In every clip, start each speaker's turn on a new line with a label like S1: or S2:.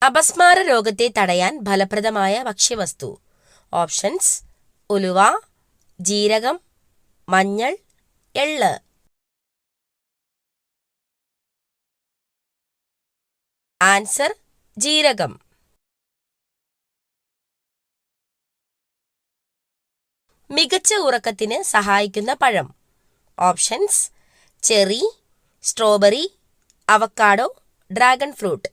S1: അപസ്മാര രോഗത്തെ തടയാൻ ഫലപ്രദമായ ഭക്ഷ്യവസ്തു. ഓപ്ഷൻസ്: ഉലുവ, ജീരകം, മഞ്ഞൾ, എള്ള്. ആൻസർ: ജീരകം. മികച്ച ഉറക്കത്തിന് സഹായിക്കുന്ന പഴം. Options: cherry, strawberry, avocado, dragon fruit.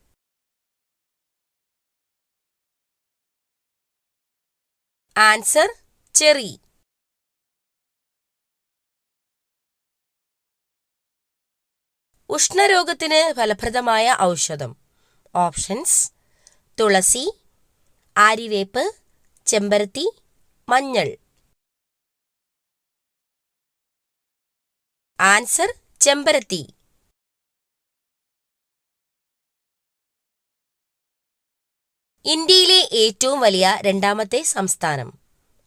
S1: Answer: cherry. ഉഷ്ണരോഗത്തിന് ഫലപ്രദമായ ഔഷധം. ഓപ്ഷൻസ്: തുളസി, ആര്യവേപ്പ്, ചെമ്പരത്തി, മഞ്ഞൾ. ആൻസർ: ചെമ്പരത്തി. ഇന്ത്യയിലെ ഏറ്റവും വലിയ രണ്ടാമത്തെ സംസ്ഥാനം.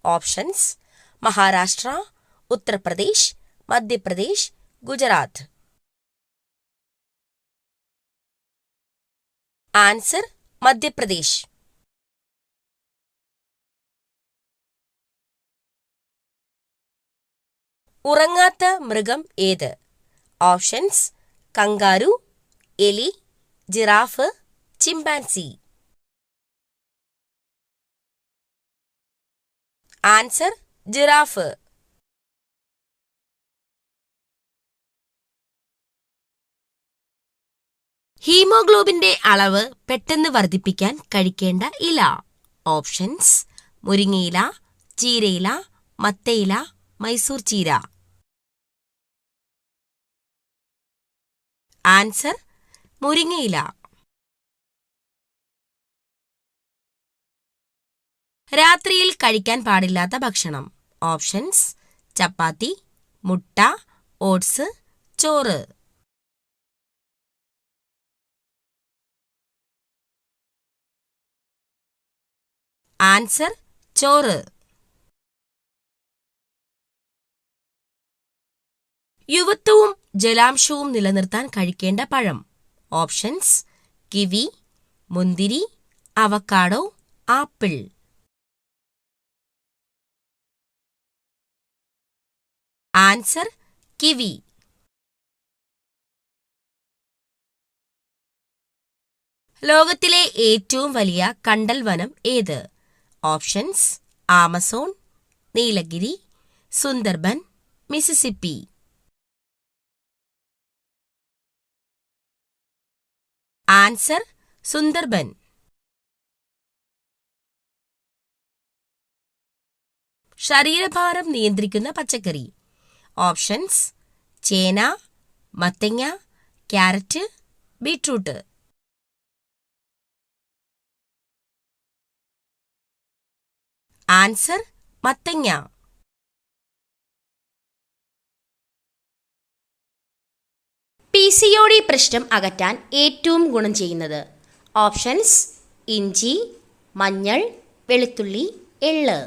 S1: ഓപ്ഷൻസ്: മഹാരാഷ്ട്ര, ഉത്തർപ്രദേശ്, മധ്യപ്രദേശ്, ഗുജറാത്ത്. ആൻസർ: മധ്യപ്രദേശ്. ഉറങ്ങാത്ത മൃഗം ഏത്? ഓപ്ഷൻസ്: കങ്കാരു, എലി, ജിറാഫ്, ചിമ്പാൻസി. Answer: giraffe. ഹീമോഗ്ലോബിന്റെ അളവ് പെട്ടെന്ന് വർദ്ധിപ്പിക്കാൻ കഴിക്കേണ്ട ഇല. ഓപ്ഷൻസ്: മുരിങ്ങയില, ചീരയില, മത്തയില, മൈസൂർ ചീര. ആൻസർ: മുരിങ്ങയില. രാത്രിയിൽ കഴിക്കാൻ പാടില്ലാത്ത ഭക്ഷണം. ഓപ്ഷൻസ്: ചപ്പാത്തി, മുട്ട, ഓട്സ്, ചോറ്. ആൻസർ: ചോറ്. യുവത്വവും ജലാംശവും നിലനിർത്താൻ കഴിക്കേണ്ട പഴം. ഓപ്ഷൻസ്: കിവി, മുന്തിരി, അവക്കാഡോ, ആപ്പിൾ. Answer: kiwi. ലോകത്തിലെ ഏറ്റവും വലിയ കണ്ടൽ വനം ഏത്? Options: Amazon, Nilgiri, Sundarban, Mississippi. Answer: Sundarban. ശരീരഭാരം നിയന്ത്രിക്കുന്ന പച്ചക്കറി. ഓപ്ഷൻസ്: ചേന, മത്തങ്ങ, ക്യാരറ്റ്, ബീട്രൂട്ട്. ആൻസർ: മത്തങ്ങ. PCOD പ്രശ്നം അകറ്റാൻ ഏറ്റവും ഗുണം ചെയ്യുന്നത്. ഓപ്ഷൻസ്: ഇഞ്ചി, മഞ്ഞൾ, വെളുത്തുള്ളി, എള്ള്.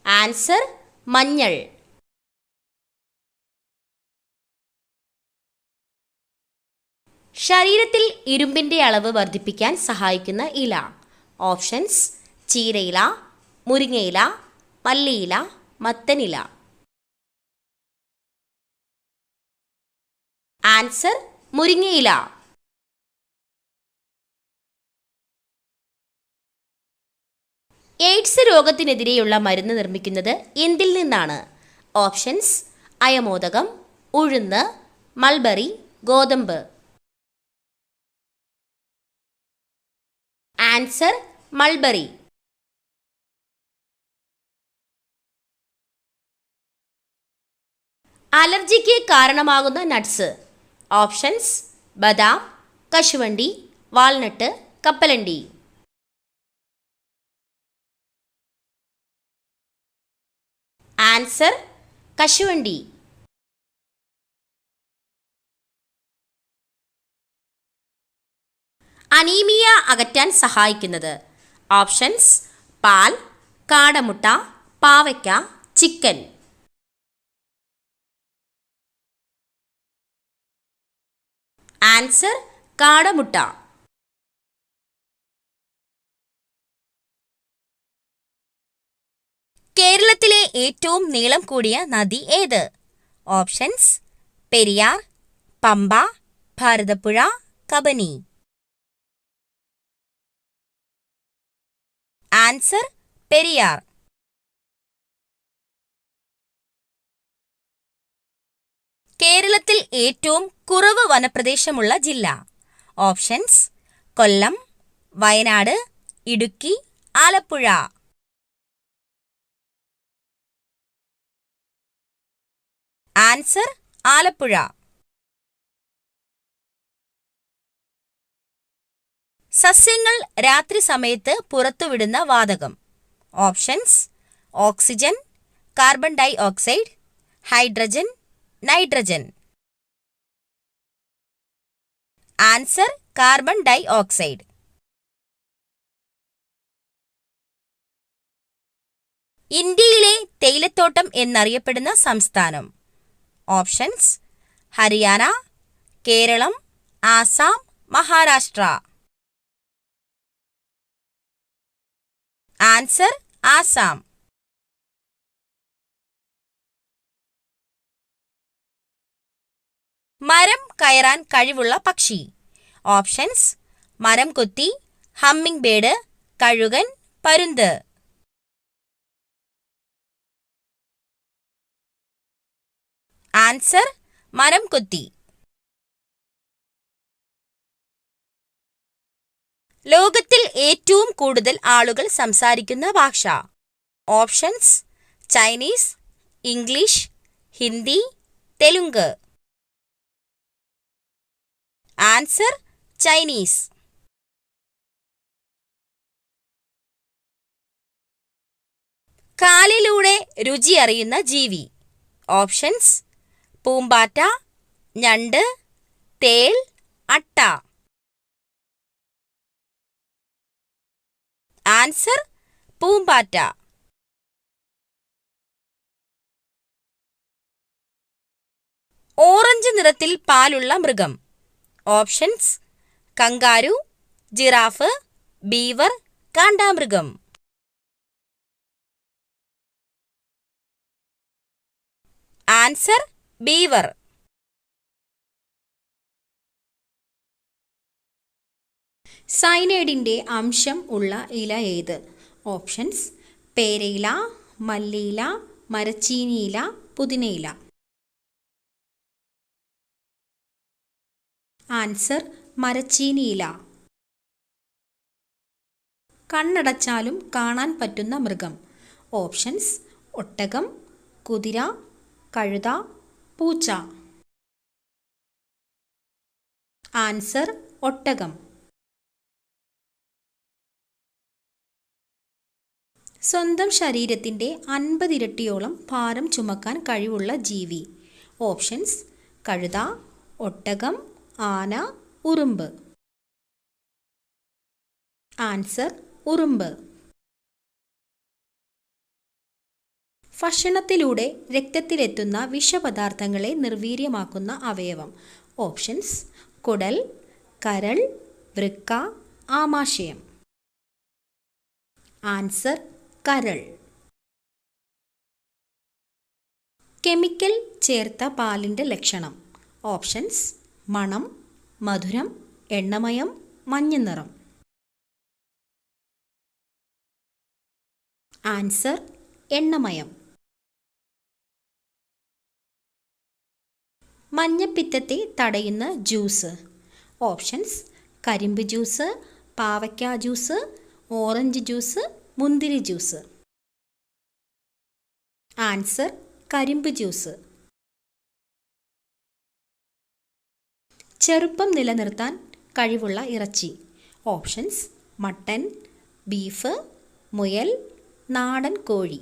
S1: ആൻസർ: മഞ്ഞൾ. ശരീരത്തിൽ ഇരുമ്പിന്റെ അളവ് വർദ്ധിപ്പിക്കാൻ സഹായിക്കുന്ന ഇല. ഓപ്ഷൻസ്: ചീരയില, മുരിങ്ങയില, മല്ലിയില, മത്തനില. ആൻസർ: മുരിങ്ങയില. എയ്ഡ്സ് രോഗത്തിനെതിരെയുള്ള മരുന്ന് നിർമ്മിക്കുന്നത് എന്തിൽ നിന്നാണ്? ഓപ്ഷൻസ്: അയമോദകം, ഉഴുന്ന്, മൾബറി, ഗോതമ്പ്. Answer: mulberry. അലർജിക്ക് കാരണമാകുന്ന നട്ട്സ്. ഓപ്ഷൻസ്: ബദാം, കശുവണ്ടി, വാൾനട്ട്, കപ്പലണ്ടി. ആൻസർ: കശുവണ്ടി. അനീമിയ അകറ്റാൻ സഹായിക്കുന്നത്. ഓപ്ഷൻസ്: പാൽ, കാടമുട്ട, പാവയ്ക്ക, ചിക്കൻ. ആൻസർ കാടമുട്ട. കേരളത്തിലെ ഏറ്റവും നീളം കൂടിയ നദി ഏത്? ഓപ്ഷൻസ്: പെരിയാർ, പമ്പ, ഭാരതപ്പുഴ, കബനി. ആൻസർ പെരിയാർ. കേരളത്തിൽ ഏറ്റവും കുറവ് വനപ്രദേശമുള്ള ജില്ല? ഓപ്ഷൻസ്: കൊല്ലം, വയനാട്, ഇടുക്കി, ആലപ്പുഴ. ആൻസർ ആലപ്പുഴ. സസ്യങ്ങൾ രാത്രി സമയത്ത് പുറത്തുവിടുന്ന വാതകം? Options: oxygen, carbon dioxide, hydrogen, nitrogen. Answer carbon dioxide. ഇന്ത്യയിലെ തേയിലത്തോട്ടം എന്നറിയപ്പെടുന്ന സംസ്ഥാനം? ഓപ്ഷൻസ്: ഹരിയാന, കേരളം, ആസാം, മഹാരാഷ്ട്ര. ആൻസർ ആസാം. മരം കയറാൻ കഴിവുള്ള പക്ഷി? ഓപ്ഷൻസ്: മരം കൊത്തി, ഹമ്മിങ് ബേർഡ്, കഴുകൻ, പരുന്ത്. ആൻസർ മരം കൊത്തി. ലോകത്തിൽ ഏറ്റവും കൂടുതൽ ആളുകൾ സംസാരിക്കുന്ന ഭാഷ? Options: Chinese, English, Hindi, Telugu. Answer Chinese. കാലിലൂടെ രുചി അറിയുന്ന ജീവി? ഓപ്ഷൻസ്: പൂമ്പാറ്റ, ഞണ്ട്, തേൾ, അട്ട. ആൻസർ പൂമ്പാറ്റ. ഓറഞ്ച് നിറത്തിൽ പാലുള്ള മൃഗം? ഓപ്ഷൻസ്: കങ്കാരു, ജിറാഫ്, ബീവർ, കാണ്ടാമൃഗം. Answer beaver.
S2: സയനൈഡിൻ്റെ അംശം ഉള്ള ഇല ഏത്? ഓപ്ഷൻസ്: പേരയില, മല്ലിയില, മരച്ചീനിയില, പുതിനയില. ആൻസർ മരച്ചീനിയില. കണ്ണടച്ചാലും കാണാൻ പറ്റുന്ന മൃഗം? ഓപ്ഷൻസ്: ഒട്ടകം, കുതിര, കഴുത, പൂച്ച. ആൻസർ ഒട്ടകം. സ്വന്തം ശരീരത്തിൻ്റെ 50 ഇരട്ടിയോളം ഭാരം ചുമക്കാൻ കഴിവുള്ള ജീവി? ഓപ്ഷൻസ്: കഴുത, ഒട്ടകം, ആന, ഉറുമ്പ്. ആൻസർ ഉറുമ്പ്. ഭക്ഷണത്തിലൂടെ രക്തത്തിലെത്തുന്ന വിഷപദാർത്ഥങ്ങളെ നിർവീര്യമാക്കുന്ന അവയവം? ഓപ്ഷൻസ്: കുടൽ, കരൾ, വൃക്ക, ആമാശയം. ആൻസർ കരൾ. കെമിക്കൽ ചേർത്ത പാലിൻ്റെ ലക്ഷണം? ഓപ്ഷൻസ്: മണം, മധുരം, എണ്ണമയം, മഞ്ഞനിറം. ആൻസർ എണ്ണമയം. മഞ്ഞപ്പിത്തത്തെ തടയുന്ന ജ്യൂസ്? ഓപ്ഷൻസ്: കരിമ്പ് ജ്യൂസ്, പാവയ്ക്ക ജ്യൂസ്, ഓറഞ്ച് ജ്യൂസ്, മുന്തിരി ജ്യൂസ്. ആൻസർ കരിമ്പ് ജ്യൂസ്. ചെറുപ്പം നിലനിർത്താൻ കഴിവുള്ള ഇറച്ചി? ഓപ്ഷൻസ്: മട്ടൻ, ബീഫ്, മുയൽ, നാടൻ കോഴി.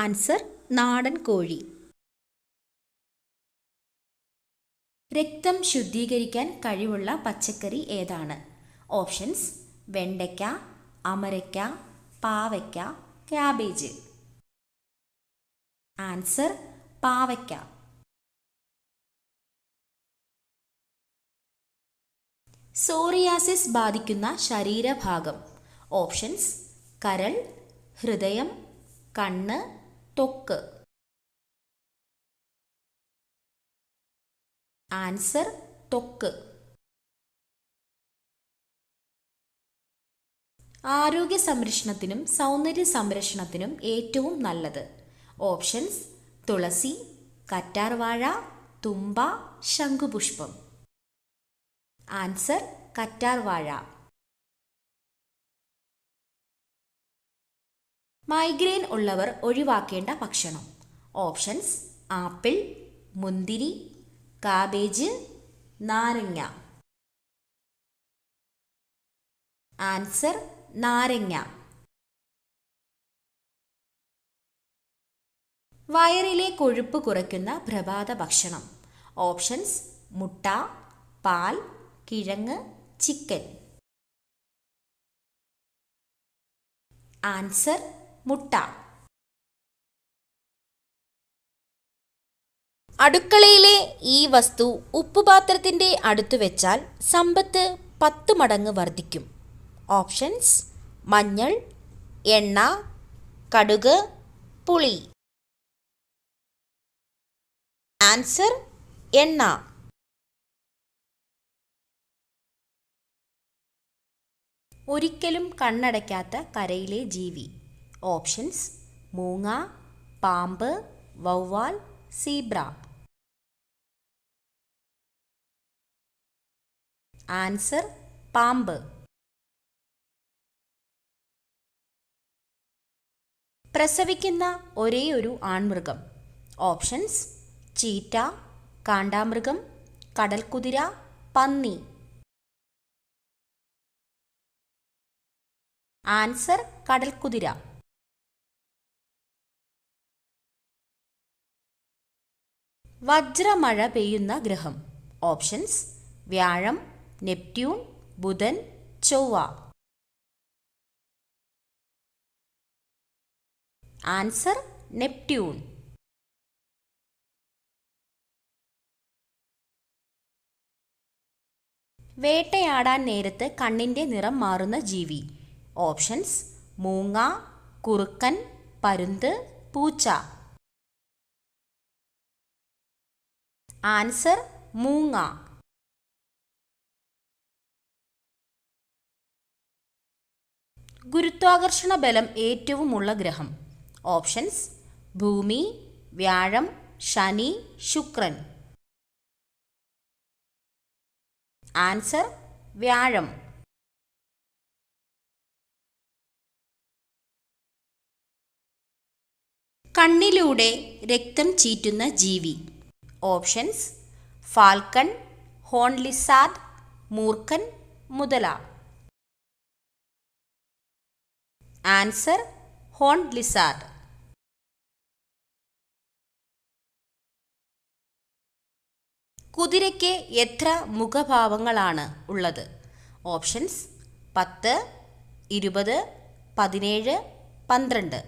S2: ആൻസർ നാടൻ കോഴി. രക്തം ശുദ്ധീകരിക്കാൻ കഴിവുള്ള പച്ചക്കറി ഏതാണ്? ഓപ്ഷൻസ്: വെണ്ടയ്ക്ക, അമരയ്ക്ക, പാവയ്ക്ക, ക്യാബേജ്. ആൻസർ പാവയ്ക്ക. സോറിയാസിസ് ബാധിക്കുന്ന ശരീരഭാഗം. ഓപ്ഷൻസ്: കരൾ, ഹൃദയം, കണ്ണ്, ത്വക്ക്. ആൻസർ: ത്വക്ക്. ആരോഗ്യ സംരക്ഷണത്തിനും സൗന്ദര്യ സംരക്ഷണത്തിനും ഏറ്റവും നല്ലത്. ഓപ്ഷൻസ്: തുളസി, കറ്റാർവാഴ, തുമ്പ, ശംഖുപുഷ്പം. ആൻസർ: കറ്റാർവാഴ. മൈഗ്രെയിൻ ഉള്ളവർ ഒഴിവാക്കേണ്ട ഭക്ഷണം. ഓപ്ഷൻസ്: ആപ്പിൾ, മുന്തിരി, കാബേജ്, നാരങ്ങ. ആൻസർ: നാരങ്ങ. വയറിലെ കൊഴുപ്പ് കുറയ്ക്കുന്ന പ്രഭാത ഭക്ഷണം. ഓപ്ഷൻസ്: മുട്ട, പാൽ, കിഴങ്ങ്, ചിക്കൻ. ആൻസർ: മുട്ട. അടുക്കളയിലെ ഈ വസ്തു ഉപ്പുപാത്രത്തിന്റെ അടുത്ത് വെച്ചാൽ സമ്പത്ത് 10 മടങ്ങ് വർദ്ധിക്കും. ഓപ്ഷൻസ്: മഞ്ഞൾ, എണ്ണ, കടുക്, പുളി. ആൻസർ: എണ്ണ. ഒരിക്കലും കണ്ണടയ്ക്കാത്ത കരയിലെ ജീവി. ഓപ്ഷൻസ്: മൂങ്ങ, പാമ്പ്, വവ്വാൽ, സീബ്ര. ആൻസർ: പാമ്പ്. പ്രസവിക്കുന്ന ഒരേയൊരു ആൺമൃഗം. ഓപ്ഷൻസ്: ചീറ്റ, കാണ്ടാമൃഗം, കടൽക്കുതിര, പന്നി. ആൻസർ: കടൽക്കുതിര. വജ്രമഴ പെയ്യുന്ന ഗ്രഹം. ഓപ്ഷൻസ്: വ്യാഴം, നെപ്റ്റ്യൂൺ, ബുധൻ, ചൊവ്വ. Answer: Neptune. വേട്ടയാടാൻ നേരത്ത് കണ്ണിന്റെ നിറം മാറുന്ന ജീവി. ഓപ്ഷൻസ്: മൂങ്ങ, കുറുക്കൻ, പരുന്ത്, പൂച്ച. ആൻസർ: മൂങ്ങ. ഗുരുത്വാകർഷണ ബലം ഏറ്റവുമുള്ള ഗ്രഹം. ഓപ്ഷൻസ്: ഭൂമി, വ്യാഴം, ശനി, ശുക്രൻ. ആൻസർ: വ്യാഴം. കണ്ണിലൂടെ രക്തം ചീറ്റുന്ന ജീവി. ഓപ്ഷൻസ്: ഫാൽക്കൺ, ഹോൺ ലിസാർഡ്, മൂർഖൻ, മുതല. Answer: horn lizard. കുതിരയ്ക്ക് എത്ര മുഖഭാവങ്ങളാണ് ഉള്ളത്? ഓപ്ഷൻസ്: 10, 20, 17, 12.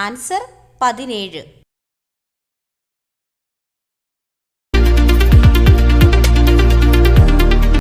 S2: ആൻസർ: 17.